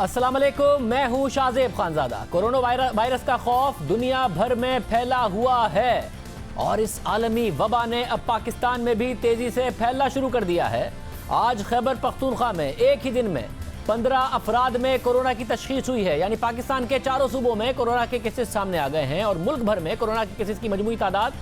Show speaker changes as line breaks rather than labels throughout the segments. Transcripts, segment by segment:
अस्सलाम वालेकुम, मैं हूं शाहजेब खानजादा। कोरोना वायरस का खौफ दुनिया भर में फैला हुआ है और इस आलमी वबा ने अब पाकिस्तान में भी तेजी से फैलना शुरू कर दिया है। आज खैबर पख्तूनख्वा में एक ही दिन में 15 अफराद में कोरोना की तशखीस हुई है, यानी पाकिस्तान के चारों सूबों में कोरोना के केसेस सामने आ गए हैं और मुल्क भर में कोरोना के केसेस की मजमूई तादाद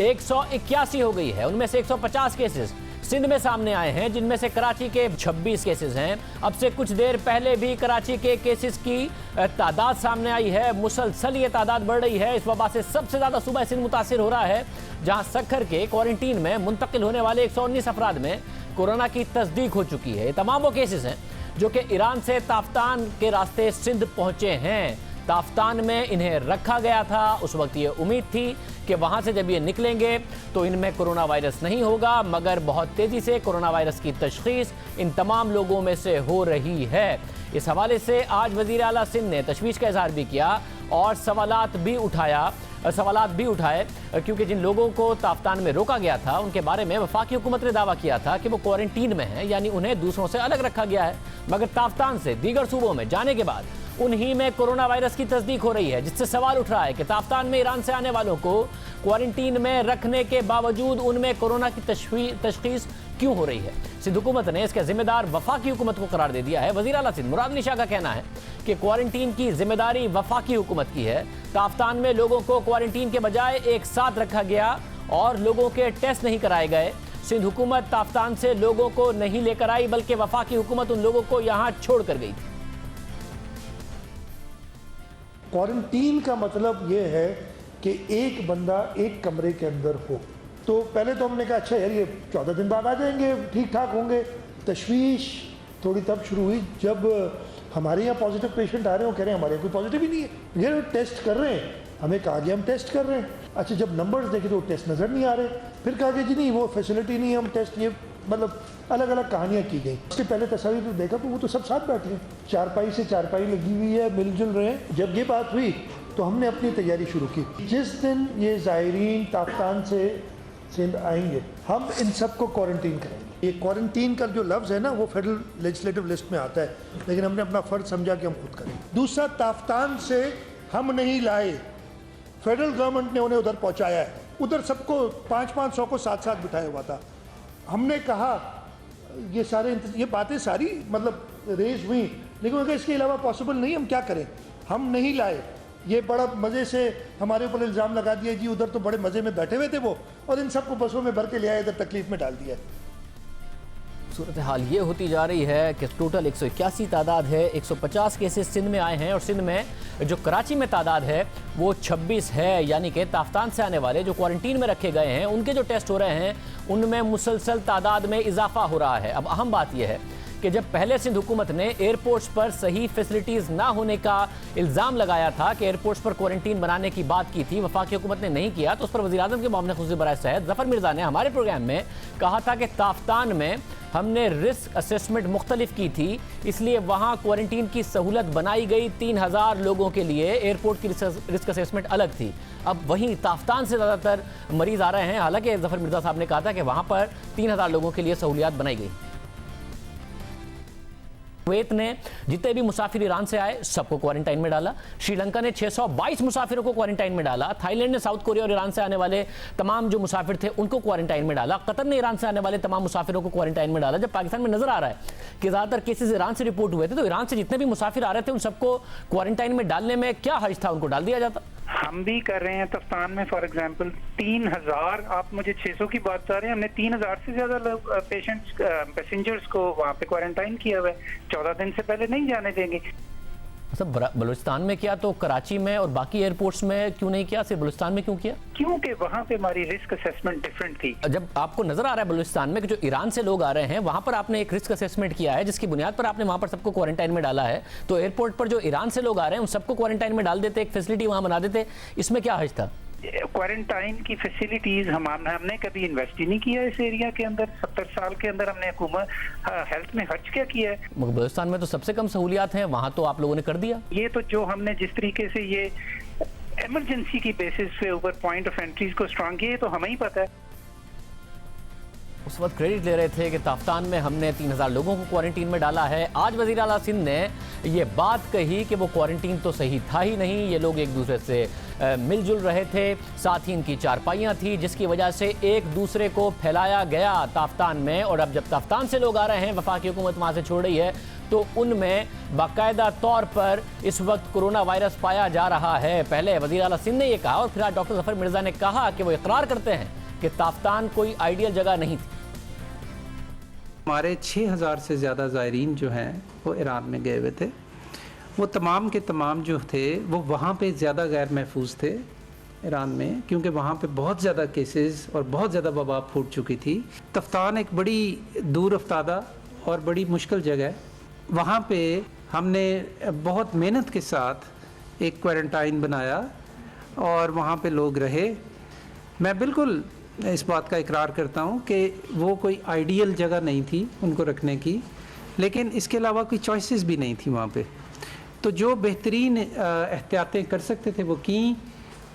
181 हो गई है। उनमें से 150 केसेस सिंध में सामने आए हैं, जिनमें से कराची के 26 केसेस हैं। अब से कुछ देर पहले भी कराची के केसेस की तादाद सामने आई है। मुसलसल ये तादाद बढ़ रही है। इस वबा से सबसे ज़्यादा सूबा सिंध मुतासिर हो रहा है, जहां सक्खर के क्वारंटीन में मुंतकिल होने वाले 119 अफराद में कोरोना की तस्दीक हो चुकी है। ये तमाम वो केसेस हैं जो कि ईरान से ताफ्तान के रास्ते सिंध पहुंचे हैं। ताफ्तान में इन्हें रखा गया था। उस वक्त ये उम्मीद थी कि वहाँ से जब ये निकलेंगे तो इनमें कोरोना वायरस नहीं होगा, मगर बहुत तेज़ी से कोरोना वायरस की तशखीस इन तमाम लोगों में से हो रही है। इस हवाले से आज वज़ीर आला सिंध ने तशवीश का इजहार भी किया और सवालात भी उठाए, क्योंकि जिन लोगों को ताफ्तान में रोका गया था उनके बारे में वफाकी हुकूमत ने दावा किया था कि वो क्वारंटीन में हैं, यानी उन्हें दूसरों से अलग रखा गया है। मगर ताफ्तान से दीगर सूबों में जाने के बाद उन्हीं में कोरोना वायरस की तस्दीक हो रही है, जिससे सवाल उठ रहा है कि ताफ्तान में ईरान से आने वालों को क्वारंटीन में रखने के बावजूद उनमें कोरोना की तशखीस क्यों हो रही है। सिंध हुकूमत ने इसका जिम्मेदार वफाकी हुकूमत को करार दे दिया है। वज़ीर आला सिंध मुराद अली शाह का कहना है कि क्वारंटीन की जिम्मेदारी वफाकी हुकूमत की है। ताफ्तान में लोगों को क्वारंटीन के बजाय एक साथ रखा गया और लोगों के टेस्ट नहीं कराए गए। सिंध हुकूमत ताफ्तान से लोगों को नहीं लेकर आई, बल्कि वफाकी हुकूमत उन लोगों को यहाँ छोड़ कर गई थी।
क्वारंटीन का मतलब ये है कि एक बंदा एक कमरे के अंदर हो। तो पहले तो हमने कहा अच्छा यार ये 14 दिन बाद आ जाएंगे, ठीक ठाक होंगे। तशवीश थोड़ी तब शुरू हुई जब हमारे यहाँ पॉजिटिव पेशेंट आ रहे हैं, वो कह रहे हैं हमारे यहाँ कोई पॉजिटिव ही नहीं है, ये टेस्ट कर रहे हैं, हमें कहा गया हम टेस्ट कर रहे हैं। अच्छा जब नंबर्स देखे तो टेस्ट नज़र नहीं आ रहे, फिर कहा गया जी नहीं वो फैसिलिटी नहीं है, हम टेस्ट ये मतलब अलग अलग कहानियाँ की गई। उससे पहले तस्वीर तो देखा तो वो तो सब साथ बैठे हैं, चारपाई से चारपाई लगी हुई है, मिलजुल रहे हैं। जब ये बात हुई तो हमने अपनी तैयारी शुरू की। जिस दिन ये ज़ायरीन ताफ्तान से सिंध आएंगे हम इन सबको क्वारंटीन करेंगे। ये क्वारंटीन का जो लफ्ज़ है ना वो फेडरल लेजिस्लेटिव लिस्ट में आता है, लेकिन हमने अपना फ़र्ज समझा कि हम खुद करें। दूसरा, ताफ्तान से हम नहीं लाए, फेडरल गवर्नमेंट ने उन्हें उधर पहुँचाया है। उधर सबको 500-500 को साथ साथ बिठाया हुआ था। हमने कहा ये बातें सारी मतलब रेज हुई, लेकिन अगर इसके अलावा पॉसिबल नहीं, हम क्या करें, हम नहीं लाए। ये बड़ा मज़े से हमारे ऊपर इल्ज़ाम लगा दिया जी उधर तो बड़े मज़े में बैठे हुए थे वो, और इन सबको बसों में भर के ले आए, इधर तकलीफ में डाल दिया।
सूरत हाल ये होती जा रही है कि टोटल 181 तादाद है, 150 केसेस सिंध में आए हैं और सिंध में जो कराची में तादाद है वो 26 है, यानी कि ताफ्तान से आने वाले जो क्वारंटीन में रखे गए हैं उनके जो टेस्ट हो रहे हैं उनमें मुसलसल तादाद में इजाफा हो रहा है। अब अहम बात यह है कि जब पहले सिंध हुकूमत ने एयरपोर्ट्स पर सही फैसिलिटीज़ ना होने का इल्ज़ाम लगाया था कि एयरपोर्ट्स पर क्वारंटीन बनाने की बात की थी, वफाकी हुकूमत ने नहीं किया, तो उस पर वज़ीर-ए-आज़म के मामले खुसूसी बराए सैयद ज़फ़र मिर्ज़ा ने हमारे प्रोग्राम में कहा था कि ताफ्तान में हमने रिस्क असेसमेंट मुख्तलिफ की थी, इसलिए वहाँ क्वारंटीन की सहूलत बनाई गई। 3000 लोगों के लिए एयरपोर्ट की रिस्क असेसमेंट अलग थी। अब वहीं ताफ्तान से ज़्यादातर मरीज़ आ रहे हैं, हालांकि ज़फ़र मिर्ज़ा साहब ने कहा था कि वहाँ पर 3000 लोगों के लिए सहूलियात बनाई गई। कुवैत ने जितने भी मुसाफिर ईरान से आए सबको क्वारंटाइन में डाला। श्रीलंका ने 622 मुसाफिरों को क्वारंटाइन में डाला। थाईलैंड ने साउथ कोरिया और ईरान से आने वाले तमाम जो मुसाफिर थे उनको क्वारंटाइन में डाला। कतर ने ईरान से आने वाले तमाम मुसाफिरों को क्वारंटाइन में डाला। जब पाकिस्तान में नजर आ रहा है कि ज़्यादातर केसेस ईरान से रिपोर्ट हुए थे, तो ईरान से जितने भी मुसाफिर आ रहे थे उन सबको क्वारंटाइन में डालने में क्या हर्ज था, उनको डाल दिया जाता।
हम भी कर रहे हैं ताफ्तान में। फॉर एग्जांपल 3000, आप मुझे 600 की बात कर रहे हैं, हमने 3000 से ज्यादा लोग पैसेंजर्स को वहाँ पे क्वारंटाइन किया हुआ है। 14 दिन से पहले नहीं जाने देंगे।
सब बलूचिस्तान में किया तो कराची में और बाकी एयरपोर्ट्स में क्यों नहीं किया, सिर्फ बलूचिस्तान में क्यों किया?
क्योंकि वहाँ पे हमारी रिस्क असेसमेंट डिफरेंट थी।
जब आपको नजर आ रहा है बलूचिस्तान में कि जो ईरान से लोग आ रहे हैं वहाँ पर आपने एक रिस्क असेसमेंट किया है जिसकी बुनियाद पर आपने वहाँ पर सबको क्वारंटाइन में डाला है, तो एयरपोर्ट पर जो ईरान से लोग आ रहे हैं उन सबको क्वारंटाइन में डाल देते, एक फैसिलिटी वहाँ बना देते, इसमें क्या हर्ज था?
क्वारंटाइन की फैसिलिटीज हमने कभी इन्वेस्ट ही नहीं किया इस एरिया के अंदर। 70 साल के अंदर हमने हुकूमत हेल्थ में खर्च क्या किया है?
बलूचिस्तान में तो सबसे कम सहूलियात हैं, वहाँ तो आप लोगों ने कर दिया।
ये तो जो हमने जिस तरीके से ये इमरजेंसी की बेसिस पे ऊपर पॉइंट ऑफ एंट्रीज को स्ट्रांग किया, तो हमें ही पता है।
उस वक्त क्रेडिट ले रहे थे कि ताफ्तान में हमने 3000 लोगों को क्वारंटीन में डाला है। आज वज़ीर आला सिंध ने ये बात कही कि वो क्वारंटीन तो सही था ही नहीं, ये लोग एक दूसरे से मिलजुल रहे थे, साथ ही इनकी चारपाइयाँ थी, जिसकी वजह से एक दूसरे को फैलाया गया ताफ्तान में। और अब जब ताफ्तान से लोग आ रहे हैं, वफाकी हुकूमत वहाँ से छोड़ रही है, तो उनमें बाकायदा तौर पर इस वक्त कोरोना वायरस पाया जा रहा है। पहले वज़ीर आला सिंध ने ये कहा और फिर आज डॉक्टर ज़फ़र मिर्ज़ा ने कहा कि वो इकरार करते हैं कि ताफ्तान कोई आइडियल जगह नहीं थी।
हमारे 6000 से ज़्यादा ज़ायरीन जो हैं वो ईरान में गए हुए थे। वो तमाम के तमाम जो थे वो वहाँ पे ज़्यादा गैर महफूज थे ईरान में, क्योंकि वहाँ पे बहुत ज़्यादा केसेस और बहुत ज़्यादा वबा फूट चुकी थी। तफ्तान एक बड़ी दूर अफ्तादा और बड़ी मुश्किल जगह है। वहाँ पे हमने बहुत मेहनत के साथ एक क्वारंटाइन बनाया और वहाँ पे लोग रहे। मैं बिल्कुल इस बात का इकरार करता हूँ कि वो कोई आइडियल जगह नहीं थी उनको रखने की, लेकिन इसके अलावा कोई चॉइसेस भी नहीं थी वहाँ पे। तो जो बेहतरीन एहतियातें कर सकते थे वो की।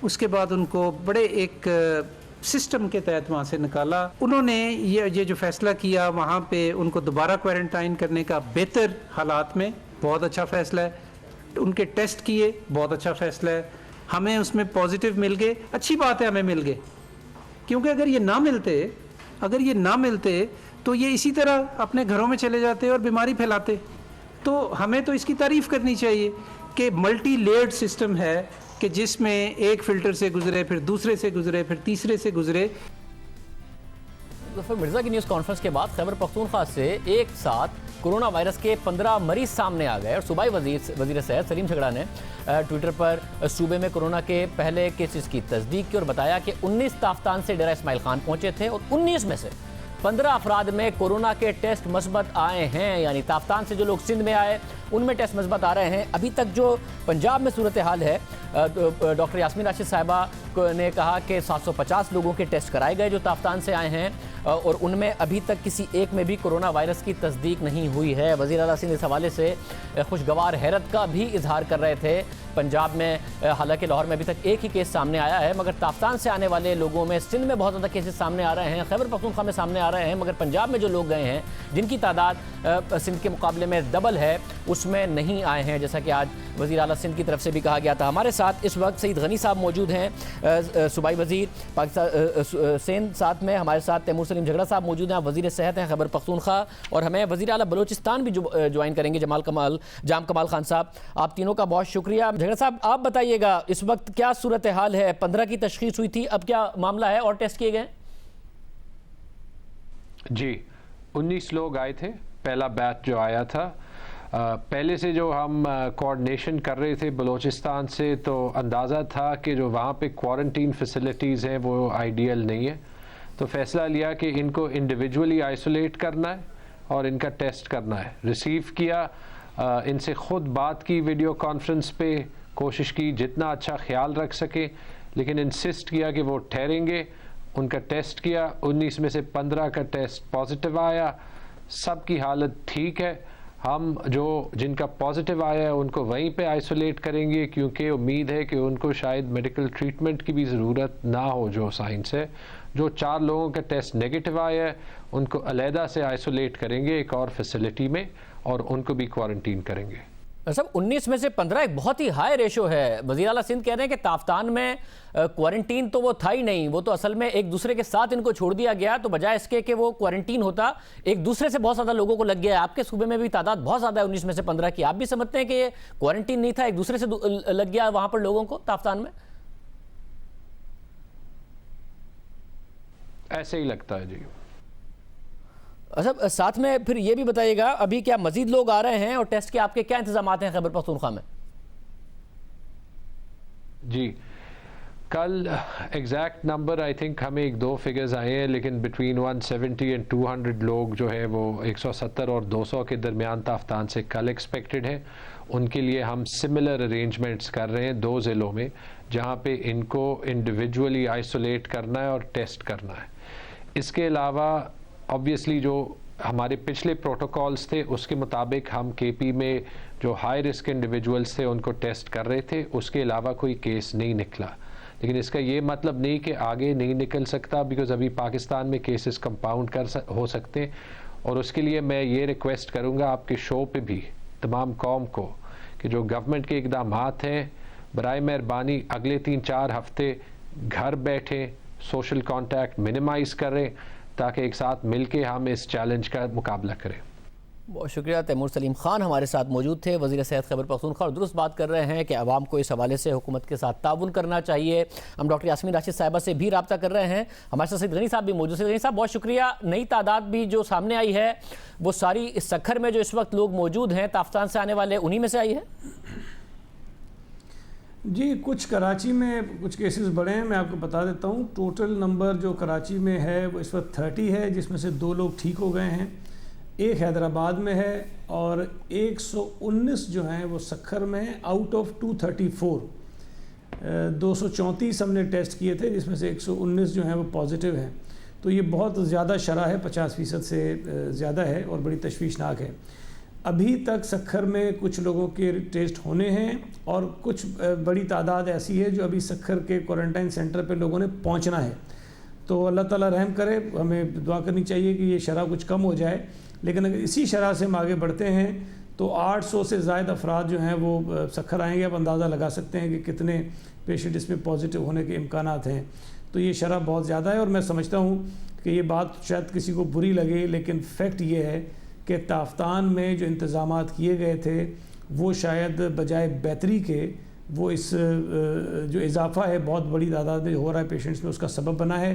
उसके बाद उनको बड़े एक सिस्टम के तहत वहाँ से निकाला। उन्होंने ये जो फ़ैसला किया वहाँ पे उनको दोबारा क्वारंटाइन करने का, बेहतर हालात में, बहुत अच्छा फ़ैसला है। उनके टेस्ट किए, बहुत अच्छा फ़ैसला है। हमें उसमें पॉजिटिव मिल गए, अच्छी बात है हमें मिल गए, क्योंकि अगर ये ना मिलते तो ये इसी तरह अपने घरों में चले जाते और बीमारी फैलाते। तो हमें तो इसकी तारीफ़ करनी चाहिए कि मल्टी लेयर्ड सिस्टम है कि जिसमें एक फ़िल्टर से गुजरे, फिर दूसरे से गुजरे, फिर तीसरे से गुजरे।
ज़फ़र मिर्ज़ा की न्यूज़ कॉन्फ्रेंस के बाद खैबर पख्तूनख्वा से एक साथ कोरोना वायरस के 15 मरीज सामने आ गए और सूबाई वज़ीर सेहत सलीम झगड़ा ने ट्विटर पर सूबे में कोरोना के पहले केसेस की तस्दीक की और बताया कि 19 ताफ्तान से डेरा इस्माइल खान पहुंचे थे और 19 में से 15 अफराद में कोरोना के टेस्ट मस्बत आए हैं। यानी ताफ्तान से जो लोग सिंध में आए उनमें टेस्ट मस्बत आ रहे हैं। अभी तक जो पंजाब में सूरत हाल है, डॉक्टर यास्मीन राशिद साहिबा ने कहा कि 750 लोगों के टेस्ट कराए गए जो ताफ्तान से आए हैं और उनमें अभी तक किसी एक में भी कोरोना वायरस की तस्दीक नहीं हुई है। वज़ीर आला सिंध इस हवाले से खुशगवार हैरत का भी इजहार कर रहे थे। पंजाब में हालांकि लाहौर में अभी तक एक ही केस सामने आया है, मगर ताफ्तान से आने वाले लोगों में सिंध में बहुत ज़्यादा केसेस सामने आ रहे हैं, खैबर पख्तूनख्वा में सामने आ रहे हैं, मगर पंजाब में जो लोग गए हैं जिनकी तादाद सिंध के मुकाबले में डबल है उसमें नहीं आए हैं, जैसा कि आज वज़ीर आला सिंध की तरफ से भी कहा गया था। हमारे साथ इस वक्त सईद गनी साहब मौजूद हैं, सूबाई वज़ीर पाकिस्तान सिंध, साथ में हमारे साथ तैमूर सलीम झगड़ा साहब मौजूद हैं, वज़ीर सेहत हैं खैबर पख्तूनख्वा, और हमें वज़ीर आला बलोचिस्तान भी ज्वाइन करेंगे जाम कमाल खान साहब। आप तीनों का बहुत शुक्रिया। झगड़ा साहब, आप बताइएगा इस वक्त क्या सूरत हाल है? 15 की तशखीस हुई थी, अब क्या मामला है और टेस्ट किए गए?
जी, 19 लोग आए थे, पहला बैच जो आया था। पहले से जो हम कोऑर्डिनेशन कर रहे थे बलूचिस्तान से, तो अंदाज़ा था कि जो वहाँ पे क्वारंटीन फैसिलिटीज़ हैं वो आइडियल नहीं है। तो फ़ैसला लिया कि इनको इंडिविजुअली आइसोलेट करना है और इनका टेस्ट करना है। रिसीव किया, इनसे ख़ुद बात की वीडियो कॉन्फ्रेंस पे, कोशिश की जितना अच्छा ख्याल रख सके, लेकिन इंसिस्ट किया कि वो ठहरेंगे। उनका टेस्ट किया, 19 में से 15 का टेस्ट पॉजिटिव आया, सब की हालत ठीक है। हम जिनका पॉजिटिव आया है उनको वहीं पे आइसोलेट करेंगे, क्योंकि उम्मीद है कि उनको शायद मेडिकल ट्रीटमेंट की भी ज़रूरत ना हो। जो साइंस है, जो 4 लोगों का टेस्ट नेगेटिव आया है उनको अलहदा से आइसोलेट करेंगे एक और फैसिलिटी में और उनको भी क्वारंटीन करेंगे।
सब 19 में से 15 एक बहुत ही हाई रेशो है। वज़ीर आला सिंध कह रहे हैं कि ताफ्तान में क्वारंटीन तो वो था ही नहीं, वो तो असल में एक दूसरे के साथ इनको छोड़ दिया गया, तो बजाय इसके कि वो क्वारंटीन होता, एक दूसरे से बहुत ज़्यादा लोगों को लग गया है। आपके सूबे में भी तादाद बहुत ज़्यादा है 19 में से 15 की। आप भी समझते हैं कि ये क्वारंटीन नहीं था, एक दूसरे से लग गया वहाँ पर लोगों को ताफ्तान में?
ऐसे ही लगता है जी।
अच्छा, साथ में फिर ये भी बताइएगा, अभी क्या मजीद लोग आ रहे हैं और टेस्ट के आपके क्या इंतजामात हैं खैबर पख्तूनख्वा में?
जी, कल एग्जैक्ट नंबर आई थिंक हमें 1-2 फिगर्स आए हैं, लेकिन बिटवीन 170 और 200 लोग जो है वो 170 और 200 के दरमियान ताफ्तान से कल एक्सपेक्टेड है। उनके लिए हम सिमिलर अरेंजमेंट्स कर रहे हैं 2 ज़िलों में, जहाँ पे इनको इंडिविजुअली आइसोलेट करना है और टेस्ट करना है। इसके अलावा ऑब्वियसली जो हमारे पिछले प्रोटोकॉल्स थे उसके मुताबिक हम केपी में जो हाई रिस्क इंडिविजुअल्स थे उनको टेस्ट कर रहे थे, उसके अलावा कोई केस नहीं निकला। लेकिन इसका ये मतलब नहीं कि आगे नहीं निकल सकता, बिकॉज अभी पाकिस्तान में केसेस कंपाउंड हो सकते हैं। और उसके लिए मैं ये रिक्वेस्ट करूँगा आपके शो पे भी तमाम कौम को कि जो गवर्नमेंट के इक़दाम हैं, बराए मेहरबानी अगले 3-4 हफ्ते घर बैठे सोशल कॉन्टैक्ट मिनिमाइज़ करें, ताकि एक साथ मिलके हम इस चैलेंज का मुकाबला करें।
बहुत शुक्रिया। तैमूर सलीम खान हमारे साथ मौजूद थे, वज़ीर सेहत खैबर पख्तूनख्वा, और दुरुस्त बात कर रहे हैं कि आवाम को इस हवाले से हुकूमत के साथ ताउन करना चाहिए। हम डॉक्टर यास्मीन राशिद साहिबा से भी रब्ता कर रहे हैं, हमारे साथ सईद गनी साहब भी मौजूद। सईद गनी साहब बहुत शुक्रिया। नई तादाद भी जो सामने आई है वो सारी इस सखर में जो इस वक्त लोग मौजूद हैं ताफ्तान से आने वाले, उन्हीं में से आई है?
जी, कुछ कराची में कुछ केसेस बढ़े हैं, मैं आपको बता देता हूँ। टोटल नंबर जो कराची में है वो इस वक्त 30 है, जिसमें से 2 लोग ठीक हो गए हैं, एक हैदराबाद में है और 119 जो हैं वो सखर में है आउट ऑफ 234। 234 हमने टेस्ट किए थे, जिसमें से 119 जो हैं वो पॉजिटिव हैं। तो ये बहुत ज़्यादा शरह है, 50% से ज़्यादा है और बड़ी तशवीशनाक है। अभी तक सखर में कुछ लोगों के टेस्ट होने हैं और कुछ बड़ी तादाद ऐसी है जो अभी सखर के क्वारंटाइन सेंटर पे लोगों ने पहुंचना है। तो अल्लाह ताला रहम करे, हमें दुआ करनी चाहिए कि ये शरह कुछ कम हो जाए। लेकिन अगर इसी शरह से हम आगे बढ़ते हैं तो 800 से ज़ायद अफराद जो हैं वो सखर आएंगे। आप अंदाज़ा लगा सकते हैं कि कितने पेशेंट इसमें पॉजिटिव होने के इम्कानात हैं। तो ये शरह बहुत ज़्यादा है और मैं समझता हूँ कि ये बात शायद किसी को बुरी लगे, लेकिन फ़ैक्ट ये है कि ताफ्तान में जो इंतज़ामात किए गए थे वो शायद बजाय बेहतरी के वो इस जो इजाफ़ा है बहुत बड़ी तादाद में हो रहा है पेशेंट्स में, उसका सबब बना है।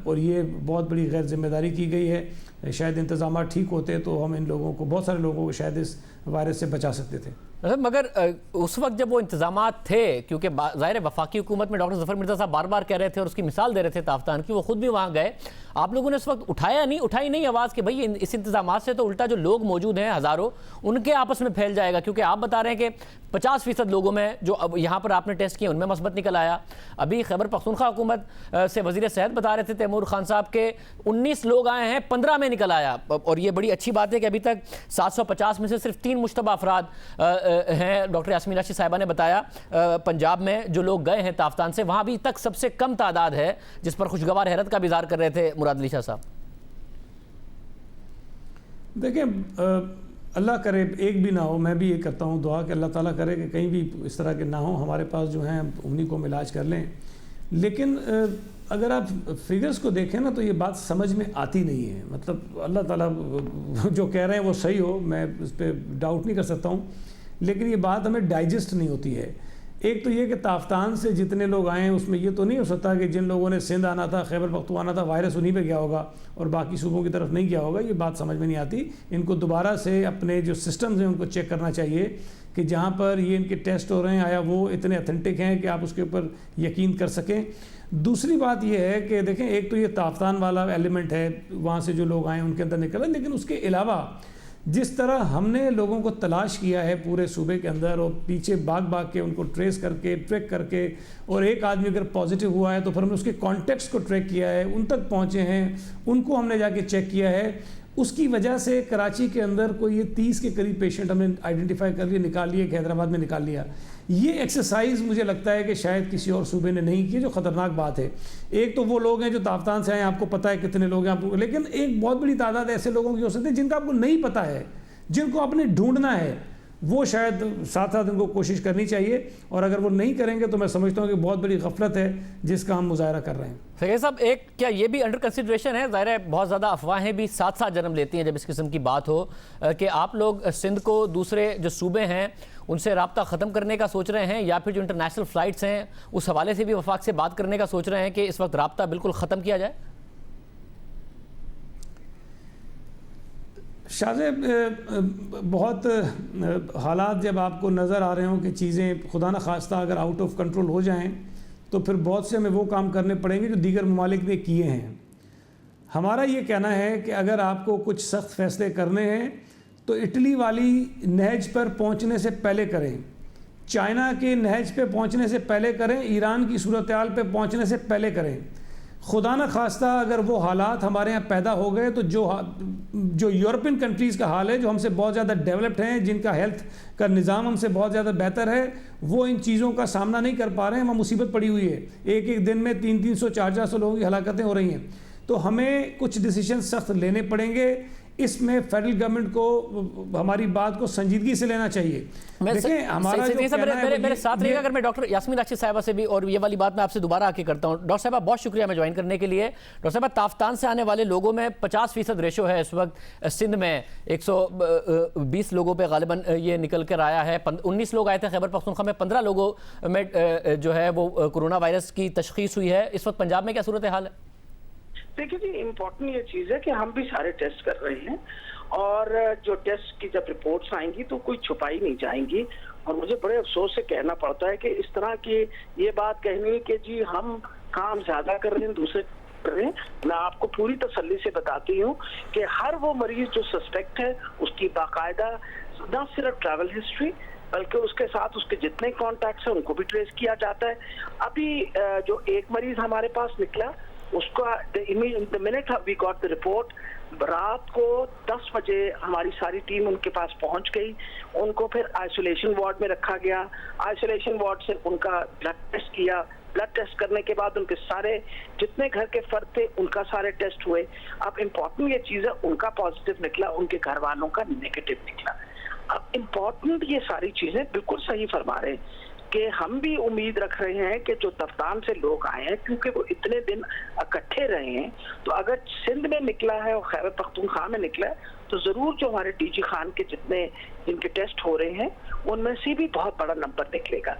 और ये बहुत बड़ी गैर जिम्मेदारी की गई है। शायद इंतज़ाम ठीक होते तो हम इन लोगों को, बहुत सारे लोगों को शायद इस वायरस से बचा सकते थे।
मगर उस वक्त जब वो इंतजामात थे, क्योंकि ज़ाहिर वफाकी हुकूमत में डॉक्टर ज़फ़र मिर्ज़ा साहब बार बार कह रहे थे और उसकी मिसाल दे रहे थे ताफ्तान की, वो खुद भी वहाँ गए, आप लोगों ने उस वक्त उठाई नहीं आवाज़ कि भाई इस इंतजामात से तो उल्टा जो लोग मौजूद हैं हज़ारों, उनके आपस में फैल जाएगा? क्योंकि आप बता रहे हैं कि 50% लोगों में जो अब यहाँ पर आपने टेस्ट किए उनमें मस्बत निकल आया। अभी खैबर पख्तूनख्वा हुकूमत से वज़ीर सेहत बता रहे थे तैमूर खान साहब के 19 लोग आए हैं, 15 में निकल आया। और ये बड़ी अच्छी बात है कि अभी तक 750 में से सिर्फ 3 मुश्तबा अफराद हैं। डॉक्टर यास्मीन राशिद साहिबा ने बताया पंजाब में जो लोग गए हैं ताफ्तान से, वहाँ अभी तक सबसे कम तादाद है, जिस पर खुशगवार हैरत का भी इज़हार कर रहे थे मुराद अली शाह साहब।
देखें, अल्लाह करे एक भी ना हो, मैं भी ये करता हूँ दुआ कि अल्लाह ताला करे कि कहीं भी इस तरह के ना हो, हमारे पास जो हैं उन्हीं को हम इलाज कर लें। लेकिन अगर आप फिगर्स को देखें ना तो ये बात समझ में आती नहीं है। मतलब अल्लाह ताला जो कह रहे हैं वो सही हो, मैं इस पर डाउट नहीं कर सकता हूँ, लेकिन ये बात हमें डाइजेस्ट नहीं होती है। एक तो ये कि ताफ्तान से जितने लोग आए हैं उसमें ये तो नहीं हो सकता कि जिन लोगों ने सिंध आना था, खैबर पख्तूनख्वा आना था, वायरस उन्हीं पे गया होगा और बाकी सूबों की तरफ नहीं गया होगा। ये बात समझ में नहीं आती। इनको दोबारा से अपने जो सिस्टम्स हैं उनको चेक करना चाहिए कि जहाँ पर ये इनके टेस्ट हो रहे हैं आया वो इतने अथेंटिक हैं कि आप उसके ऊपर यकीन कर सकें। दूसरी बात यह है कि देखें, एक तो ये ताफ्तान वाला एलिमेंट है, वहाँ से जो लोग आए उनके अंदर निकला, लेकिन उसके अलावा जिस तरह हमने लोगों को तलाश किया है पूरे सूबे के अंदर और पीछे भाग के उनको ट्रेस करके ट्रैक करके, और एक आदमी अगर पॉजिटिव हुआ है तो फिर हमने उसके कॉन्टेक्ट्स को ट्रैक किया है, उन तक पहुँचे हैं, उनको हमने जाके चेक किया है। उसकी वजह से कराची के अंदर कोई ये 30 के करीब पेशेंट हमने आइडेंटिफाई कर लिए, निकाल लिए, हैदराबाद में निकाल लिया। ये एक्सरसाइज मुझे लगता है कि शायद किसी और सूबे ने नहीं की, जो ख़तरनाक बात है। एक तो वो लोग हैं जो ताफ्तान से आए, आपको पता है कितने लोग हैं आपको, लेकिन एक बहुत बड़ी तादाद ऐसे लोगों की हो सकती है जिनका आपको नहीं पता है, जिनको आपने ढूंढना है। वो शायद साथ साथ उनको कोशिश करनी चाहिए, और अगर वो नहीं करेंगे तो मैं समझता हूँ कि बहुत बड़ी गफलत है जिसका हम मुजाहरा कर रहे हैं।
सही साहब, एक क्या ये भी अंडर कंसिडरेशन है, ज़ाहिर है बहुत ज़्यादा अफवाहें भी साथ साथ जन्म लेती हैं जब इस किस्म की बात हो, कि आप लोग सिंध को दूसरे जो सूबे हैं उनसे रब्ता ख़त्म करने का सोच रहे हैं, या फिर जो इंटरनेशनल फ़्लाइट्स हैं उस हवाले से भी वफाक से बात करने का सोच रहे हैं कि इस वक्त रब्ता बिल्कुल ख़त्म किया जाए?
शायद बहुत हालात जब आपको नज़र आ रहे हों कि चीज़ें खुदा न खास्ता अगर आउट ऑफ कंट्रोल हो जाएं, तो फिर बहुत से हमें वो काम करने पड़ेंगे जो दीगर ममालिक ने किए हैं। हमारा ये कहना है कि अगर आपको कुछ सख्त फैसले करने हैं तो इटली वाली नहज पर पहुंचने से पहले करें, चाइना के नहज पे पहुंचने से पहले करें, ईरान की सूरत हाल पे पहुंचने से पहले करें। खुदा न खास्ता अगर वो हालात हमारे यहाँ पैदा हो गए तो जो यूरोपियन कंट्रीज़ का हाल है, जो हमसे बहुत ज़्यादा डेवलप्ड हैं, जिनका हेल्थ का निज़ाम हमसे बहुत ज़्यादा बेहतर है, वो इन चीज़ों का सामना नहीं कर पा रहे हैं। वहाँ मुसीबत पड़ी हुई है, एक एक दिन में 300-300 400 लोगों की हलाकतें हो रही हैं। तो हमें कुछ डिसीजन सख्त लेने पड़ेंगे। इसमें फेडरल गवर्नमेंट को हमारी बात को संजीदगी से लेना चाहिए। देखें हमारा
मेरे साथ रहिएगा। अगर मैं डॉक्टर यास्मीन राशिद साहिबा से भी और ये वाली बात मैं आपसे दोबारा आके करता हूँ। डॉक्टर साहब बहुत शुक्रिया हमें ज्वाइन करने के लिए। डॉक्टर साहब ताफ्तान से आने वाले लोगों में 50% रेशो है इस वक्त सिंध में, 120 लोगों पे गालिबन ये निकल कर आया है। 19 लोग आए थे खैबर पख्तूनख्वा में, 15 लोगों में जो है वो कोरोना वायरस की तशखीस हुई है। इस वक्त पंजाब में क्या सूरत हाल है?
देखिए जी, इम्पोर्टेंट ये चीज़ है कि हम भी सारे टेस्ट कर रहे हैं और जो टेस्ट की जब रिपोर्ट्स आएंगी तो कोई छुपाई नहीं जाएंगी। और मुझे बड़े अफसोस से कहना पड़ता है कि इस तरह की ये बात कहनी कि जी हम काम ज़्यादा कर रहे हैं, दूसरे कर रहे हैं। मैं आपको पूरी तसल्ली से बताती हूँ कि हर वो मरीज जो सस्पेक्ट है उसकी बाकायदा न सिर्फ ट्रैवल हिस्ट्री बल्कि उसके साथ उसके जितने कॉन्टैक्ट्स हैं उनको भी ट्रेस किया जाता है। अभी जो एक मरीज हमारे पास निकला उसका the minute we got the report, रात को 10 बजे हमारी सारी टीम उनके पास पहुंच गई। उनको फिर आइसोलेशन वार्ड में रखा गया। आइसोलेशन वार्ड से उनका ब्लड टेस्ट किया। ब्लड टेस्ट करने के बाद उनके सारे जितने घर के फर्द थे उनका सारे टेस्ट हुए। अब इम्पोर्टेंट ये चीज़ है, उनका पॉजिटिव निकला, उनके घर वालों का नेगेटिव निकला। अब इम्पोर्टेंट ये सारी चीज़ें बिल्कुल सही फरमा रहे हैं कि हम भी उम्मीद रख रहे हैं कि जो तफ्तान से लोग आए हैं, क्योंकि वो इतने दिन इकट्ठे रहे हैं, तो अगर सिंध में निकला है और खैबर पख्तूनख्वा में निकला है तो ज़रूर जो हमारे डीजी खान के जितने जिनके टेस्ट हो रहे हैं उनमें से भी बहुत बड़ा नंबर निकलेगा।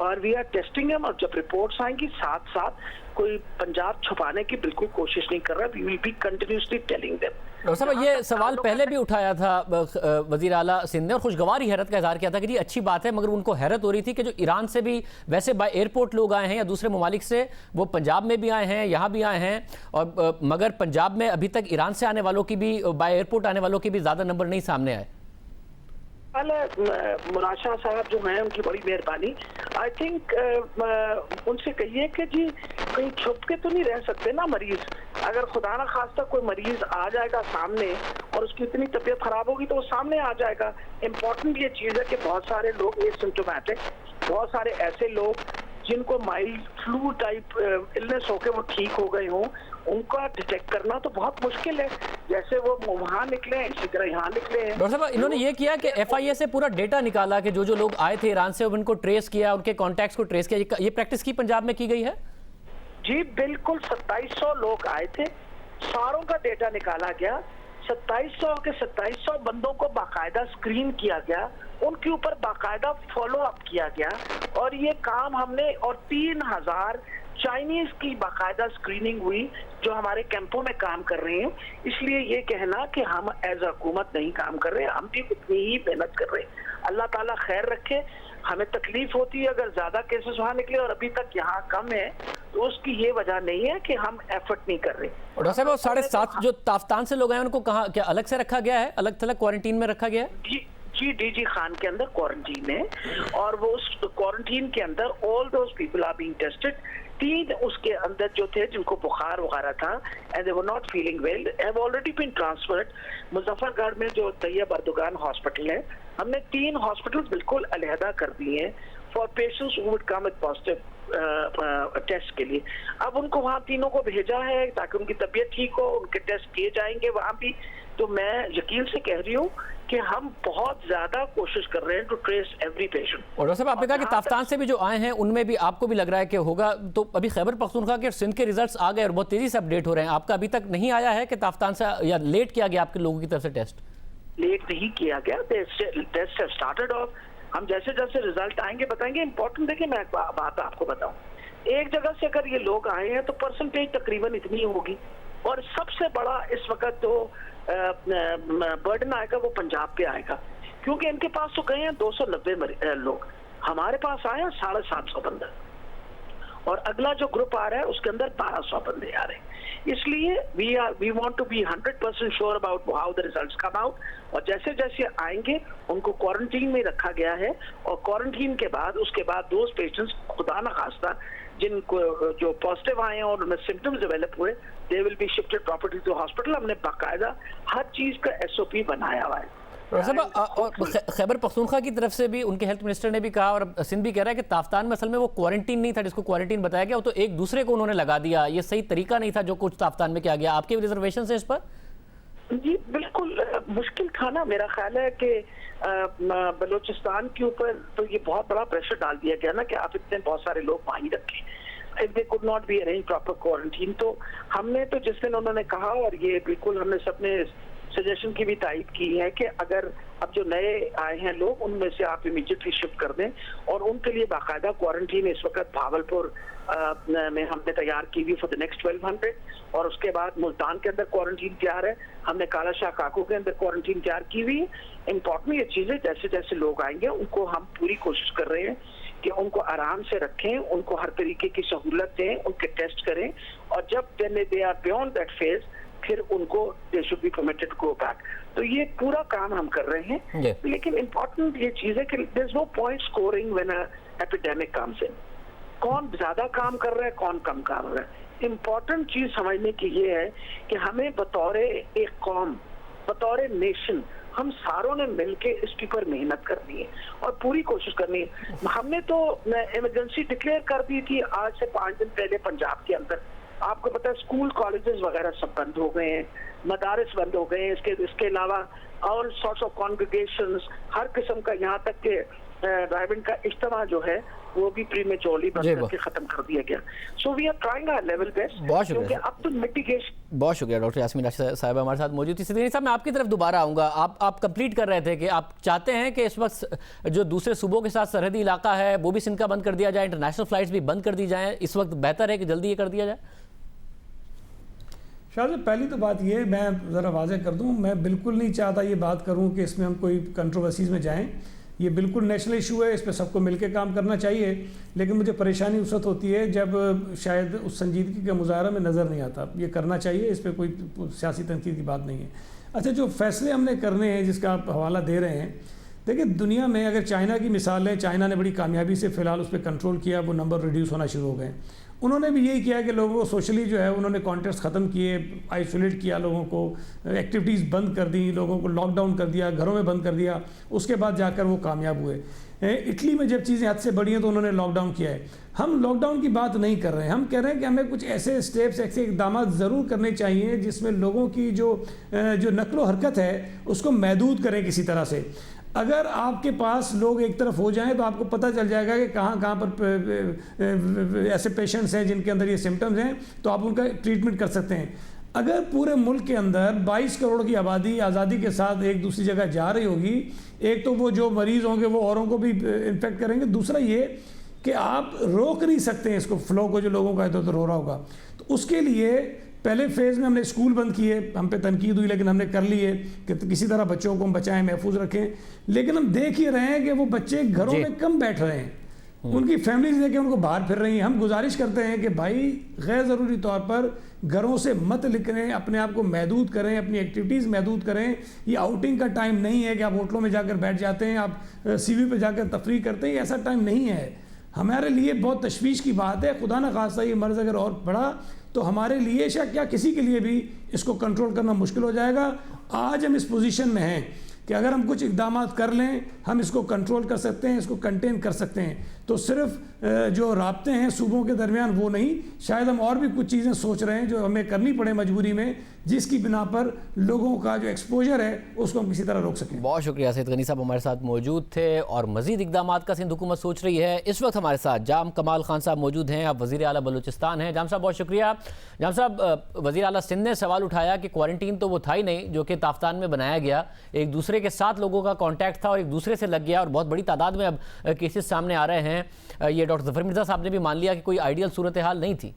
और वी आर टेस्टिंग हम, और जब रिपोर्ट्स आएंगी साथ साथ कोई पंजाब छुपाने की बिल्कुल कोशिश नहीं कर रहा। We will be continuously telling them.
Doctor साहब ये सवाल पहले भी उठाया था वज़ीर आला सिंध ने और खुशगवारी हैरत का इज़हार किया था कि जी अच्छी बात है, मगर उनको हैरत हो रही थी कि जो ईरान से भी वैसे बाय एयरपोर्ट लोग आए हैं या दूसरे ममालिक से, वो पंजाब में भी आए हैं, यहाँ भी आए हैं, और मगर पंजाब में अभी तक ईरान से आने वालों की भी, बाय एयरपोर्ट आने वालों की भी ज़्यादा नंबर नहीं सामने आए।
मुनाशा साहब जो हैं उनकी बड़ी मेहरबानी। आई थिंक उनसे कहिए कि जी कहीं छुप के तो नहीं रह सकते ना मरीज। अगर खुदा ना खास्ता कोई मरीज आ जाएगा सामने और उसकी इतनी तबीयत खराब होगी तो वो सामने आ जाएगा। इम्पोर्टेंट ये चीज़ है कि बहुत सारे लोग एसिम्प्टोमेटिक, बहुत सारे ऐसे लोग जिनको माइल्ड फ्लू टाइप इलनेस होके वो ठीक हो गए हों, उनका डिटेक्ट करना तो बहुत मुश्किल है। जैसे वो वहाँ निकले इसी तरह यहाँ निकले हैं।
डॉक्टर साहब इन्होंने ये किया कि FIA से पूरा डेटा निकाला कि जो जो लोग आए थे ईरान से उनको ट्रेस किया, उनके कॉन्टैक्ट्स को ट्रेस किया। ये प्रैक्टिस की पंजाब में की गई है?
जी बिल्कुल, 2700 लोग आए थे, सारों का डेटा निकाला गया। 2700 के 2700 बंदों को बाकायदा स्क्रीन किया गया, उनके ऊपर बाकायदा फॉलो अप किया गया। और ये काम हमने, और 3000 चाइनीज की बाकायदा स्क्रीनिंग हुई जो हमारे कैंपों में काम कर रहे हैं। इसलिए ये कहना कि हम एज हुकूमत नहीं काम कर रहे हैं, हम भी उतनी ही मेहनत कर रहे हैं। अल्लाह ताला खैर रखे। हमें तकलीफ होती है अगर ज्यादा केसेस वहाँ निकले और अभी तक यहाँ कम है, तो उसकी ये वजह नहीं है कि हम एफर्ट नहीं कर रहे।
और डॉक्टर साहब 7.5 जो ताफ्तान से लोग आए उनको कहाँ, क्या अलग से रखा गया है, अलग थलग क्वारंटीन में रखा गया है?
जी डीजी खान के अंदर क्वारंटीन है और वो उस क्वारंटीन के अंदर all those people are being tested. 3 उसके अंदर जो थे जिनको बुखार वगैरह था and they were not feeling well have already been transferred. Muzaffargarh में जो तैयब अर्दोगान हॉस्पिटल है, हमने 3 हॉस्पिटल बिल्कुल अलहदा कर दिए हैं for patients who would come with positive test के लिए। अब उनको वहाँ तीनों को भेजा है ताकि उनकी तबीयत ठीक हो, उनके टेस्ट किए जाएंगे वहाँ भी। तो मैं यकीन से कह रही हूँ कि हम बहुत ज्यादा कोशिश कर रहे हैं टू ट्रेस एवरी पेशेंट।
और डॉक्टर साहब आपने कहा कि ताफ्तान से भी जो आए हैं उनमें भी आपको भी लग रहा है कि होगा, तो अभी खैबर पख्तूनख्वा के सिंध के रिजल्ट्स आ गए और बहुत तेजी से अपडेट हो रहे हैं, आपका अभी तक नहीं आया है कि ताफ्तान से या लेट किया गया आपके लोगों की तरफ से टेस्ट?
लेट नहीं किया गया, टेस्ट हैव स्टार्टेड ऑफ। हम जैसे जैसे रिजल्ट आएंगे बताएंगे। इंपॉर्टेंट देखिए मैं बात आपको बताऊं, एक जगह से अगर ये लोग आए हैं तो परसेंटेज तकरीबन इतनी होगी और सबसे बड़ा इस वक्त तो बर्डन आएगा वो पंजाब पे आएगा, क्योंकि इनके पास तो गए हैं 290 लोग, हमारे पास आए हैं 750 बंदा और अगला जो ग्रुप आ रहा है उसके अंदर 1200 बंदे आ रहे हैं। इसलिए we want to be 100% sure about how the results come out. और जैसे जैसे आएंगे उनको क्वारंटीन में रखा गया है और क्वारंटीन के बाद उसके बाद दोज पेशेंट्स खुदा न खास्ता जिनको जो पॉजिटिव आए हैं और उनमें सिम्टम्स डेवलप हुए, they will be shifted properly to hospital. हमने बाकायदा हर चीज का SOP बनाया हुआ है।
खैबर पख्तूनख्वा की तरफ से भी उनके हेल्थ मिनिस्टर ने भी कहा और सिंध भी कह रहा है कि ताफ्तान में असल में वो क्वारंटीन नहीं था जिसको क्वारंटीन बताया गया, वो तो एक दूसरे को उन्होंने लगा दिया, ये सही तरीका नहीं था जो कुछ ताफ्तान में किया गया। आपके रिजर्वेशन है इस पर?
जी बिल्कुल मुश्किल था ना। मेरा ख्याल है कि बलूचिस्तान के ऊपर तो ये बहुत बड़ा प्रेशर डाल दिया गया ना कि आप इतने बहुत सारे लोग वहाँ ही रखें, if they could not be arrange proper quarantine. तो हमने तो जिस दिन उन्होंने कहा, और ये बिल्कुल हमने सबने सजेशन की भी तायद की है कि अगर अब जो नए आए हैं लोग उनमें से आप इमीडिएटली शिफ्ट कर दें, और उनके लिए बाकायदा क्वारंटीन इस वक्त भावलपुर में हमने तैयार की हुई फॉर द नेक्स्ट 1200, और उसके बाद मुल्तान के अंदर क्वारंटीन तैयार है, हमने काला शाह काकू के अंदर क्वारंटीन तैयार की हुई है। इम्पोर्टेंट ये चीजें जैसे जैसे लोग आएंगे उनको हम पूरी कोशिश कर रहे हैं कि उनको आराम से रखें, उनको हर तरीके की सहूलत दें, उनके टेस्ट करें, और जब they are beyond that phase फिर उनको they should be permitted to go back. तो ये पूरा काम हम कर रहे हैं। लेकिन इम्पोर्टेंट ये चीज है कि there is no point scoring when a epidemic comes in. कौन ज्यादा काम कर रहा है, कौन कम कर रहा है। इम्पोर्टेंट चीज समझने की ये है कि हमें बतौर एक कौम, बतौर नेशन, हम सारों ने मिलके इसके ऊपर मेहनत करनी है और पूरी कोशिश करनी है। हमने तो इमरजेंसी डिक्लेयर कर दी थी आज से 5 दिन पहले पंजाब के अंदर। आपको पता है स्कूल कॉलेजेस वगैरह सब बंद हो गए हैं, मदारिस बंद हो गए हैं, इसके अलावा ऑल सॉर्ट्स ऑफ कॉन्ग्रीगेशंस, हर किस्म का, यहाँ तक के ड्राइविंग का इज्तिमा जो है वो भी प्रीमेच्योरली बंद करके खत्म कर दिया गया। So we are trying our level best, क्योंकि अब तो मिटिगेशन।
बहुत शुक्रिया डॉक्टर यास्मीन राशिद साहिबा हमारे साथ मौजूद थी। सिद्दीकी साहब, मैं आपकी तरफ दोबारा आऊँगा। आप कंप्लीट कर रहे थे कि आप चाहते हैं कि इस वक्त जो दूसरे सूबों के साथ सरहदी इलाका है वो भी सिंध का बंद कर दिया जाए, इंटरनेशनल फ्लाइट्स भी बंद कर दी जाए, इस वक्त बेहतर है कि जल्दी ये कर दिया जाए?
शायद पहली तो बात ये मैं ज़रा वाज़ेह कर दूं, मैं बिल्कुल नहीं चाहता ये बात करूं कि इसमें हम कोई कंट्रोवर्सीज़ में जाएं। ये बिल्कुल नेशनल इशू है, इस पर सबको मिलकर काम करना चाहिए। लेकिन मुझे परेशानी उस वक्त होती है जब शायद उस संजीदगी का मुजाहरा में नज़र नहीं आता। ये करना चाहिए, इस पर कोई सियासी तनकीद की बात नहीं है। अच्छा, जो फैसले हमने करने हैं जिसका आप हवाला दे रहे हैं, देखिए दुनिया में अगर चाइना की मिसाल है, चाइना ने बड़ी कामयाबी से फ़िलहाल उस पर कंट्रोल किया, वो नंबर रिड्यूस होना शुरू हो गए। उन्होंने भी यही किया कि लोगों को सोशली जो है उन्होंने कॉन्टैक्ट्स ख़त्म किए, आइसोलेट किया, लोगों को एक्टिविटीज़ बंद कर दी, लोगों को लॉकडाउन कर दिया, घरों में बंद कर दिया। उसके बाद जाकर वो कामयाब हुए। इटली में जब चीज़ें हद से बढ़ी हैं तो उन्होंने लॉकडाउन किया है। हम लॉकडाउन की बात नहीं कर रहे हैं, हम कह रहे हैं कि हमें कुछ ऐसे स्टेप्स, ऐसे इक़दाम ज़रूर करने चाहिए जिसमें लोगों की जो नक्लो हरकत है उसको महदूद करें किसी तरह से। अगर आपके पास लोग एक तरफ हो जाएं तो आपको पता चल जाएगा कि कहाँ पर ऐसे पेशेंट्स हैं जिनके अंदर ये सिम्टम्स हैं, तो आप उनका ट्रीटमेंट कर सकते हैं। अगर पूरे मुल्क के अंदर 22 करोड़ की आबादी आज़ादी के साथ एक दूसरी जगह जा रही होगी, एक तो वो जो मरीज़ होंगे वो औरों को भी इन्फेक्ट करेंगे, दूसरा ये कि आप रोक नहीं सकते हैं इसको, फ्लो को, जो लोगों का इधर उधर हो रहा होगा। तो उसके लिए पहले फेज़ में हमने स्कूल बंद किए, हम पे तनकीद हुई, लेकिन हमने कर लिए कि किसी तरह बच्चों को हम बचाएं, महफूज रखें। लेकिन हम देख ही रहे हैं कि वो बच्चे घरों में कम बैठ रहे हैं, उनकी फैमिलीज लेके उनको बाहर फिर रही हैं। हम गुजारिश करते हैं कि भाई गैर ज़रूरी तौर पर घरों से मत निकलें, अपने आप को महदूद करें, अपनी एक्टिविटीज़ महदूद करें। ये आउटिंग का टाइम नहीं है कि आप होटलों में जाकर बैठ जाते हैं, आप CV पे जाकर तफरीह करते हैं, ऐसा टाइम नहीं है। हमारे लिए बहुत तशवीश की बात है, खुदा न खास्ता ये मर्ज़ अगर और बढ़ा तो हमारे लिए शायद क्या किसी के लिए भी इसको कंट्रोल करना मुश्किल हो जाएगा। आज हम इस पोजीशन में हैं कि अगर हम कुछ इक़दाम कर लें, हम इसको कंट्रोल कर सकते हैं, इसको कंटेन कर सकते हैं। तो सिर्फ जो राब्ते हैं सूबों के दरमियान वो नहीं, शायद हम और भी कुछ चीज़ें सोच रहे हैं जो हमें करनी पड़े मजबूरी में, जिसकी बिना पर लोगों का जो एक्सपोजर है उसको हम किसी तरह रोक सकें।
बहुत शुक्रिया। सैयद गनी साहब हमारे साथ मौजूद थे और मज़ीद इक़दाम का सिंध हुकूमत सोच रही है। इस वक्त हमारे साथ जाम कमाल खान साहब मौजूद हैं, आप वज़ीर आला बलूचिस्तान हैं। जाम साहब बहुत शुक्रिया। जाम साहब, वज़ीर आला सिंध ने सवाल उठाया कि क्वारंटीन तो वो था ही नहीं जो कि ताफ्तान में बनाया गया, एक दूसरे के साथ लोगों का कॉन्टैक्ट था और एक दूसरे से लग गया और बहुत बड़ी तादाद में अब केसेस सामने आ रहे हैं। ये डॉक्टर ज़फ़र मिर्ज़ा साहब ने भी मान लिया कि कोई आइडियल सूरत हाल नहीं थी।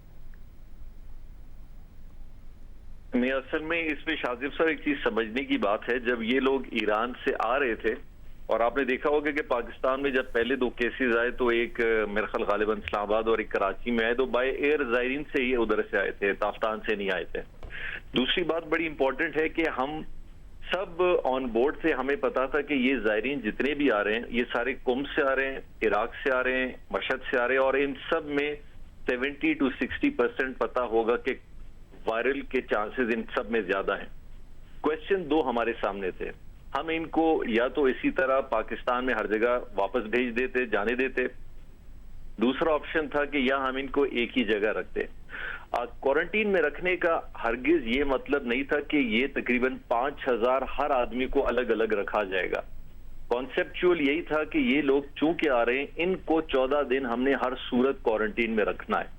नहीं, असल में इसमें शाजिब साहब एक चीज समझने की बात है, जब ये लोग ईरान से आ रहे थे और आपने देखा होगा कि पाकिस्तान में जब पहले 2 केसेस आए तो एक मेरे ख्याल गालिबन इस्लामाबाद और एक कराची में आए, तो बाय एयर ज़ायरीन से ये उधर से आए थे, ताफ्तान से नहीं आए थे। दूसरी बात बड़ी इंपॉर्टेंट है कि हम सब ऑन बोर्ड से हमें पता था कि ये ज़ायरीन जितने भी आ रहे हैं ये सारे कुम से आ रहे हैं, इराक से आ रहे हैं, मशहद से आ रहे हैं और इन सब में 70 to 60% पता होगा कि वायरल के चांसेस इन सब में ज्यादा हैं। क्वेश्चन दो हमारे सामने थे, हम इनको या तो इसी तरह पाकिस्तान में हर जगह वापस भेज देते, जाने देते। दूसरा ऑप्शन था कि या हम इनको एक ही जगह रखते। क्वारंटीन में रखने का हरगिज ये मतलब नहीं था कि ये तकरीबन 5000 हर आदमी को अलग अलग रखा जाएगा। कॉन्सेप्चुअल यही था कि ये लोग चूंकि आ रहे हैं, इनको 14 दिन हमने हर सूरत क्वारंटीन में रखना है,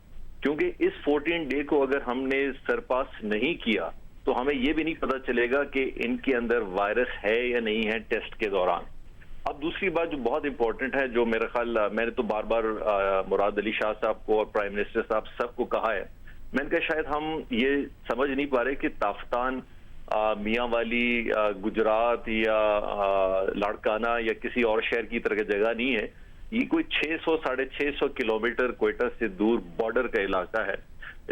क्योंकि इस 14 डे को अगर हमने सरपास नहीं किया तो हमें ये भी नहीं पता चलेगा कि इनके अंदर वायरस है या नहीं है टेस्ट के दौरान। अब दूसरी बात जो बहुत इंपॉर्टेंट है, जो मेरा ख्याल मैंने तो बार बार मुराद अली शाह साहब को और प्राइम मिनिस्टर साहब सबको कहा है, मैंने कहा शायद हम ये समझ नहीं पा रहे कि ताफ्तान, मियाँ वाली, गुजरात या लाड़काना या किसी और शहर की तरह की जगह नहीं है। ये कोई 600 साढ़े 600 किलोमीटर क्वेटा से दूर बॉर्डर का इलाका है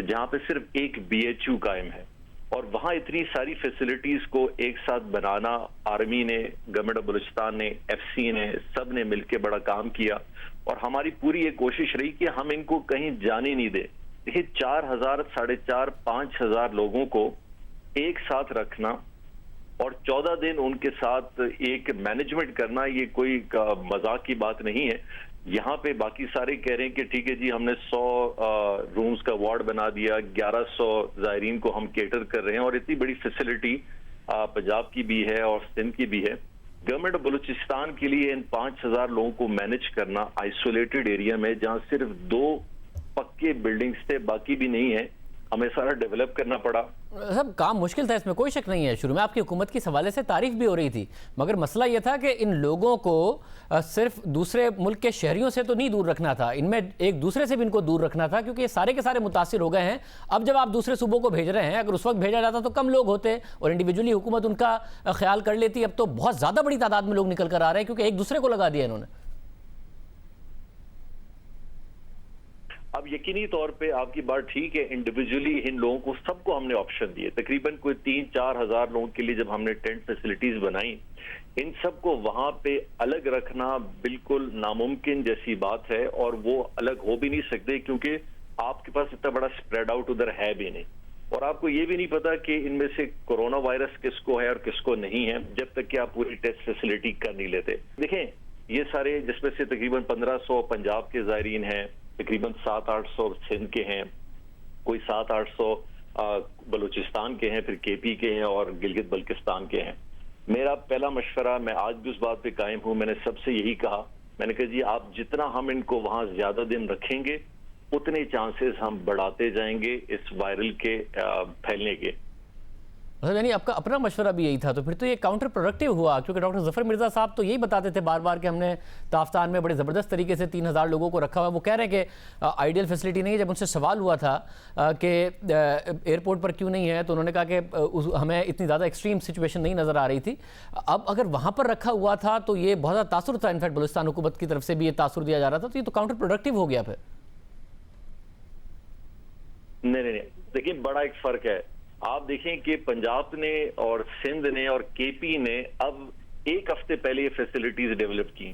जहां पे सिर्फ एक BHU कायम है, और वहां इतनी सारी फैसिलिटीज को एक साथ बनाना आर्मी ने, गवर्नमेंट ऑफ बलूचिस्तान ने, FC ने, सब ने मिलकर बड़ा काम किया। और हमारी पूरी ये कोशिश रही कि हम इनको कहीं जाने नहीं दे। देखिए 4000, 4500, 5000 लोगों को एक साथ रखना और 14 दिन उनके साथ एक मैनेजमेंट करना, ये कोई मजाक की बात नहीं है। यहाँ पे बाकी सारे कह रहे हैं कि ठीक है जी, हमने 100 रूम्स का वार्ड बना दिया, 1100 जायरीन को हम केटर कर रहे हैं, और इतनी बड़ी फैसिलिटी पंजाब की भी है और सिंध की भी है। गवर्नमेंट ऑफ बलूचिस्तान के लिए इन 5000 लोगों को मैनेज करना आइसोलेटेड एरिया में, जहां सिर्फ 2 पक्के बिल्डिंग्स थे, बाकी भी नहीं है, हमें सारा डेवलप करना पड़ा।
सब काम मुश्किल था, इसमें कोई शक नहीं है। शुरू में आपकी हुकूमत की हवाले से तारीफ भी हो रही थी, मगर मसला यह था कि इन लोगों को सिर्फ दूसरे मुल्क के शहरियों से तो नहीं दूर रखना था, इनमें एक दूसरे से भी इनको दूर रखना था, क्योंकि ये सारे के सारे मुतासिर हो गए हैं। अब जब आप दूसरे सूबों को भेज रहे हैं, अगर उस वक्त भेजा जाता तो कम लोग होते और इंडिविजुअली हुकूमत उनका ख्याल कर लेती। अब तो बहुत ज़्यादा बड़ी तादाद में लोग निकल कर आ रहे हैं, क्योंकि एक दूसरे को लगा दिया इन्होंने।
अब यकीनी तौर पे आपकी बात ठीक है, इंडिविजुअली इन लोगों को सबको हमने ऑप्शन दिए। तकरीबन कोई 3-4 हज़ार लोगों के लिए जब हमने टेंट फैसिलिटीज बनाई, इन सबको वहां पे अलग रखना बिल्कुल नामुमकिन जैसी बात है, और वो अलग हो भी नहीं सकते क्योंकि आपके पास इतना बड़ा स्प्रेड आउट उधर है भी नहीं, और आपको ये भी नहीं पता कि इनमें से कोरोना वायरस किसको है और किसको नहीं है, जब तक कि आप पूरी टेस्ट फैसिलिटी कर नहीं लेते। देखें ये सारे, जिसमें से तकरीबन 1500 पंजाब के ज़ायरीन हैं, तकरीबन 700-800 सिंध के हैं, कोई 700-800 बलूचिस्तान के हैं, फिर KP के हैं और गिलगित बल्किस्तान के हैं। मेरा पहला मशवरा, मैं आज भी उस बात पे कायम हूं, मैंने सबसे यही कहा, मैंने कहा जी आप जितना हम इनको वहां ज्यादा दिन रखेंगे उतने चांसेस हम बढ़ाते जाएंगे इस वायरल के फैलने के।
मतलब यानी आपका अपना मशवरा भी यही था, तो फिर तो ये काउंटर प्रोडक्टिव हुआ, क्योंकि डॉक्टर जफर मिर्जा साहब तो यही बताते थे बार बार कि हमने ताफ्तान में बड़े ज़बरदस्त तरीके से 3000 लोगों को रखा हुआ। वो कह रहे हैं कि आइडियल फैसिलिटी नहीं है। जब उनसे सवाल हुआ था कि एयरपोर्ट पर क्यों नहीं है, तो उन्होंने कहा कि हमें इतनी ज़्यादा एक्सट्रीम सिचुएशन नहीं नज़र आ रही थी। अब अगर वहाँ पर रखा हुआ था तो ये बहुत ज़्यादा तासुर था, इनफैक्ट बलूचिस्तान हुकूमत की तरफ से भी ये तासुर दिया जा रहा था, तो ये तो काउंटर प्रोडक्टिव हो गया। फिर
नहीं, देखिए बड़ा एक फर्क है। आप देखें कि पंजाब ने और सिंध ने और KP ने अब एक हफ्ते पहले ये फैसिलिटीज डेवलप की।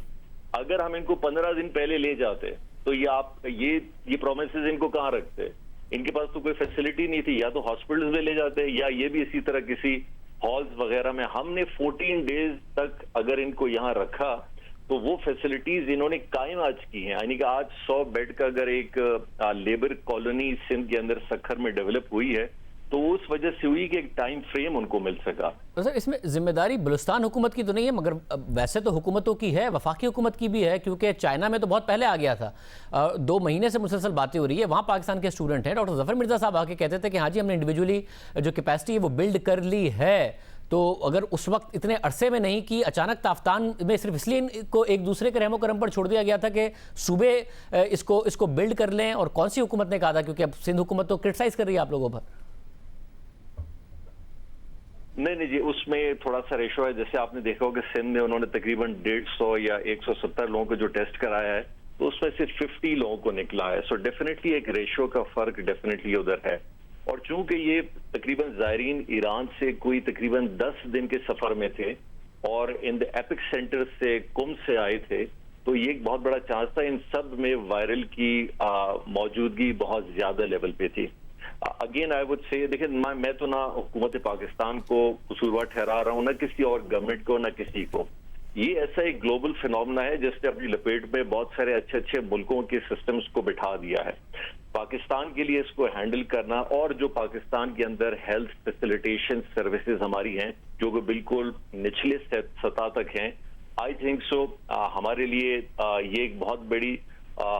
अगर हम इनको 15 दिन पहले ले जाते तो ये प्रोमिसेस इनको कहाँ रखते? इनके पास तो कोई फैसिलिटी नहीं थी, या तो हॉस्पिटल्स में ले जाते या ये भी इसी तरह किसी हॉल्स वगैरह में। हमने 14 डेज तक अगर इनको यहाँ रखा तो वो फैसिलिटीज इन्होंने कायम आज की हैं। यानी कि आज 100 बेड का अगर एक लेबर कॉलोनी सिंध के अंदर सखर में डेवलप हुई है तो उस वजह से हुई कि एक टाइम फ्रेम उनको मिल सका।
तो सर इसमें जिम्मेदारी बलूचिस्तान हुकूमत की तो नहीं है, मगर वैसे तो हुकूमतों की है, वफाकी हुकूमत की भी है, क्योंकि चाइना में तो बहुत पहले आ गया था। 2 महीने से मुसलसल बातें हो रही है, वहाँ पाकिस्तान के स्टूडेंट हैं। डॉक्टर जफर मिर्जा साहब आके कहते थे कि हाँ जी हमने इंडिविजुअली जो कैपेसिटी है वो बिल्ड कर ली है। तो अगर उस वक्त इतने अरसे में नहीं की, अचानक ताफ्तान में सिर्फ इसलिए इनको एक दूसरे के रहमो करम पर छोड़ दिया गया था कि सूबे इसको बिल्ड कर लें, और कौन सी हुकूमत ने कहा था? क्योंकि अब सिंध हुकूमत तो क्रिटिसाइज कर रही है आप लोगों पर।
नहीं जी, उसमें थोड़ा सा रेशो है। जैसे आपने देखा होगा सिंध में उन्होंने तकरीबन 150 या 170 लोगों को जो टेस्ट कराया है, तो उसमें सिर्फ 50 लोगों को निकला है। सो डेफिनेटली एक रेशो का फर्क डेफिनेटली उधर है। और चूंकि ये तकरीबन ज़ायरीन ईरान से कोई तकरीबन 10 दिन के सफर में थे और इन द एपिक सेंटर से कुम से आए थे, तो ये एक बहुत बड़ा चांस था। इन सब में वायरल की मौजूदगी बहुत ज्यादा लेवल पे थी। अगेन आई वुड से, देखिए मैं तो ना हुकूमत पाकिस्तान को कसूरवार ठहरा रहा हूँ, ना किसी और गवर्नमेंट को, ना किसी को। ये ऐसा एक ग्लोबल फिनोमेना है जिसने अपनी लपेट में बहुत सारे अच्छे अच्छे मुल्कों के सिस्टम्स को बिठा दिया है। पाकिस्तान के लिए इसको हैंडल करना, और जो पाकिस्तान के अंदर हेल्थ फैसिलिटेशन सर्विसेज हमारी हैं जो कि बिल्कुल निचले सतह तक हैं, आई थिंक सो हमारे लिए ये एक बहुत बड़ी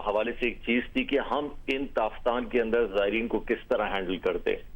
हवाले से एक चीज थी कि हम इन ताफ्तान के अंदर ज़ायरीन को किस तरह हैंडल करते हैं।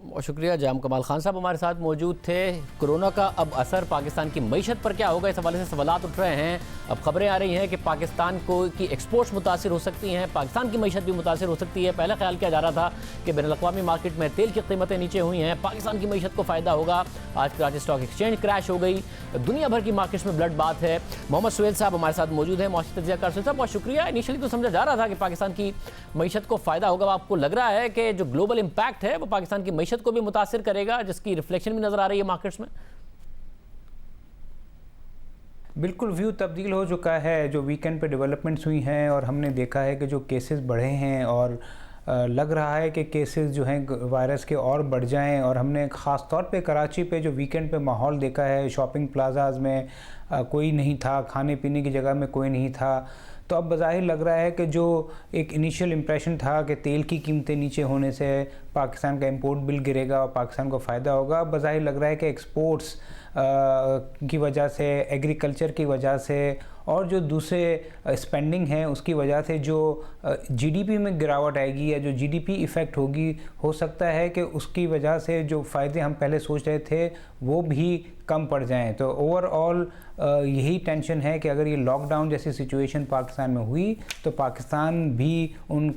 बहुत शुक्रिया। जाम कमाल खान साहब हमारे साथ मौजूद थे। कोरोना का अब असर पाकिस्तान की मईशत पर क्या होगा, इस हवाले से सवालात उठ रहे हैं। अब खबरें आ रही हैं कि पाकिस्तान की एक्सपोर्ट्स मुतासिर हो सकती हैं, पाकिस्तान की मईशत भी मुतासिर हो सकती है। पहले ख्याल किया जा रहा था कि बैनुल-अक़वामी मार्केट में तेल की कीमतें नीचे हुई हैं, पाकिस्तान की मईशत को फ़ायदा होगा। आज कराची स्टॉक एक्सचेंज क्रैश हो गई, दुनिया भर की मार्केट्स में ब्लड बात है। मोहम्मद सुहेल साहब हमारे साथ मौजूद हैं, मौसमी तज्ज़ियाकार साहब, बहुत शुक्रिया। इनिशियली तो समझा जा रहा था कि पाकिस्तान की मईशत को फ़ायदा होगा, आपको लग रहा है कि जो ग्लोबल इम्पैक्ट है वो पाकिस्तान की मईशत को भी मुतासिर करेगा, जिसकी रिफ्लेक्शन भी नजर आ रही है मार्केट्स में?
बिल्कुल व्यू तब्दील हो चुका है। जो वीकेंड पे डेवलपमेंट्स हुई हैं और हमने देखा है कि जो केसेस बढ़े हैं और लग रहा है कि केसेस जो हैं वायरस के और बढ़ जाएं, और हमने ख़ास तौर पे कराची पे जो वीकेंड पे माहौल देखा है, शॉपिंग प्लाजाज में कोई नहीं था, खाने पीने की जगह में कोई नहीं था, तो अब बज़ाहिर लग रहा है कि जो एक इनिशियल इम्प्रेशन था कि तेल की कीमतें नीचे होने से पाकिस्तान का इंपोर्ट बिल गिरेगा और पाकिस्तान को फ़ायदा होगा, अब बज़ाहिर लग रहा है कि एक्सपोर्ट्स की वजह से, एग्रीकल्चर की वजह से और जो दूसरे स्पेंडिंग है उसकी वजह से जो जीडीपी में गिरावट आएगी या जो जीडीपी इफ़ेक्ट होगी, हो सकता है कि उसकी वजह से जो फ़ायदे हम पहले सोच रहे थे वो भी कम पड़ जाएं। तो ओवरऑल यही टेंशन है कि अगर ये लॉकडाउन जैसी सिचुएशन पाकिस्तान में हुई तो पाकिस्तान भी उन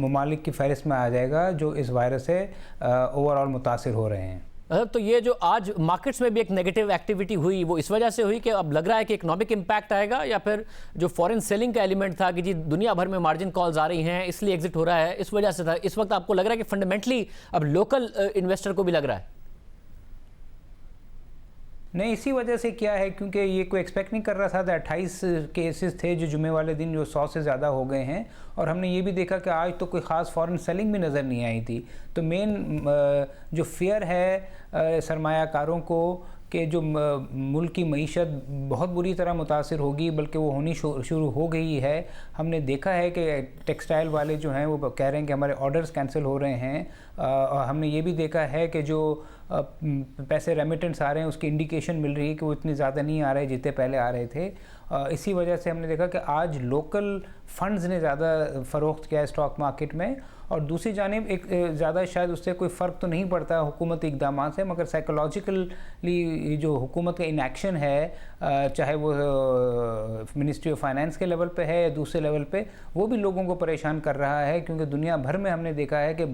ममालिक की फहरिस्त में आ जाएगा जो इस वायरस से ओवरऑल मुतासिर हो रहे हैं।
तो ये जो आज मार्केट्स में भी एक नेगेटिव एक्टिविटी हुई, वो इस वजह से हुई कि अब लग रहा है कि इकोनॉमिक इम्पैक्ट आएगा, या फिर जो फॉरेन सेलिंग का एलिमेंट था कि जी दुनिया भर में मार्जिन कॉल्स आ रही हैं इसलिए एग्जिट हो रहा है, इस वजह से था? इस वक्त आपको लग रहा है कि फंडामेंटली अब लोकल इन्वेस्टर को भी लग रहा है?
नहीं, इसी वजह से क्या है, क्योंकि ये कोई एक्सपेक्ट नहीं कर रहा था। 28 केसेस थे जो जुमे वाले दिन जो 100 से ज़्यादा हो गए हैं, और हमने ये भी देखा कि आज तो कोई ख़ास फॉरेन सेलिंग भी नज़र नहीं आई थी। तो मेन जो फियर है सरमायाकारों को कि जो मुल्क की मईशत बहुत बुरी तरह मुतासिर होगी, बल्कि वो होनी शुरू हो गई है। हमने देखा है कि टेक्सटाइल वाले जो हैं वो कह रहे हैं कि हमारे ऑर्डर्स कैंसिल हो रहे हैं, और हमने ये भी देखा है कि जो पैसे रेमिटेंस आ रहे हैं उसकी इंडिकेशन मिल रही है कि वो इतने ज़्यादा नहीं आ रहे जितने पहले आ रहे थे। इसी वजह से हमने देखा कि आज लोकल फंड्स ने ज़्यादा फ़रोख्त किया है स्टॉक मार्केट में, और दूसरी जानिब एक ज़्यादा शायद उससे कोई फ़र्क तो नहीं पड़ता हुकूमती इक़दामात से, मगर साइकोलॉजिकली जो हुकूमत का इनएक्शन है, चाहे वो मिनिस्ट्री ऑफ फाइनेंस के लेवल पे है या दूसरे लेवल पे, वो भी लोगों को परेशान कर रहा है। क्योंकि दुनिया भर में हमने देखा है कि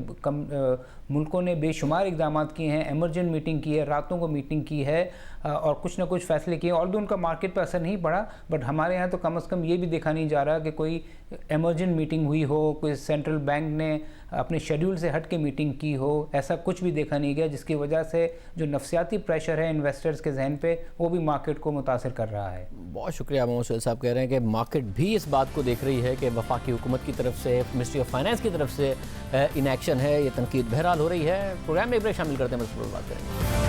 मुल्कों ने बेशुमार इक़दामात किए हैं, एमरजेंट मीटिंग की है, रातों को मीटिंग की है, और कुछ ना कुछ फ़ैसले किए। और उनका मार्केट पर असर नहीं पड़ा, बट हमारे यहाँ तो कम से कम ये भी देखा नहीं जा रहा कि कोई एमरजेंट मीटिंग हुई हो, कोई सेंट्रल बैंक ने अपने शेड्यूल से हट के मीटिंग की हो, ऐसा कुछ भी देखा नहीं गया, जिसकी वजह से जो नफसियाती प्रेशर है इन्वेस्टर्स के जहन पे वो भी मार्केट को मुतासिर कर रहा है।
बहुत शुक्रिया। मोहम्मद सुहेल साहब कह रहे हैं कि मार्केट भी इस बात को देख रही है कि वफाकी हुकूमत की तरफ से, मिनिस्ट्री ऑफ फाइनेंस की तरफ से इनएक्शन है, ये तनकीद बहरहाल हो रही है। प्रोग्राम में एक ब्रेक शामिल करते हैं, बात करेंगे।